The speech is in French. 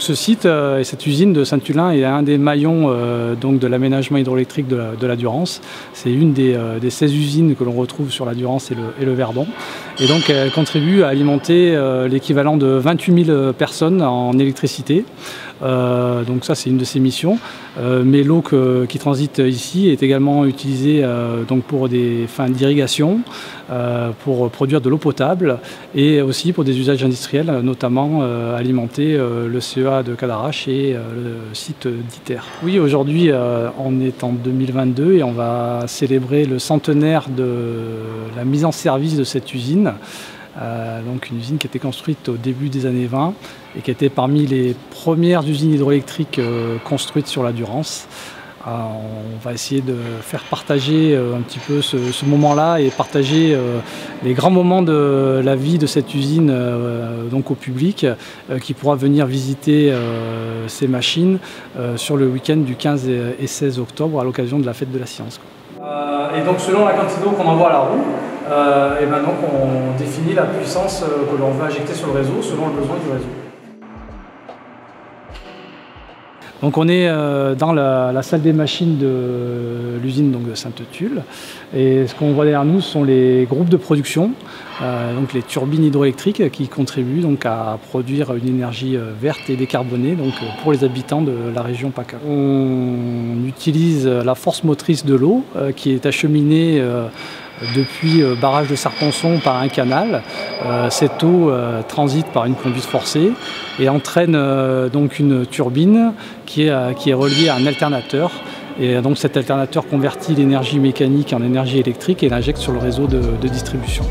Ce site et cette usine de Saint-Hulin est un des maillons donc de l'aménagement hydroélectrique de la Durance. C'est une des 16 usines que l'on retrouve sur la Durance et le Verdon. Et donc elle contribue à alimenter l'équivalent de 28 000 personnes en électricité. Donc ça, c'est une de ses missions. Mais l'eau qui transite ici est également utilisée donc pour des fins d'irrigation, pour produire de l'eau potable et aussi pour des usages industriels, notamment alimenter le CEA de Cadarache et le site d'ITER. Oui, aujourd'hui, on est en 2022 et on va célébrer le centenaire de la mise en service de cette usine. Donc une usine qui a été construite au début des années 20 et qui était parmi les premières usines hydroélectriques construites sur la Durance. On va essayer de faire partager un petit peu ce moment-là et partager les grands moments de la vie de cette usine donc au public qui pourra venir visiter ces machines sur le week-end du 15 et 16 octobre à l'occasion de la fête de la science. Et donc selon la quantité d'eau qu'on envoie à la roue, et donc on définit la puissance que l'on veut injecter sur le réseau selon le besoin du réseau. Donc on est dans la salle des machines de l'usine de Sainte-Tulle. Et ce qu'on voit derrière nous, ce sont les groupes de production, donc les turbines hydroélectriques qui contribuent donc à produire une énergie verte et décarbonée donc pour les habitants de la région PACA. On utilise la force motrice de l'eau qui est acheminée depuis barrage de Serponçon par un canal. Cette eau transite par une conduite forcée et entraîne donc une turbine qui est reliée à un alternateur. Et donc cet alternateur convertit l'énergie mécanique en énergie électrique et l'injecte sur le réseau de distribution.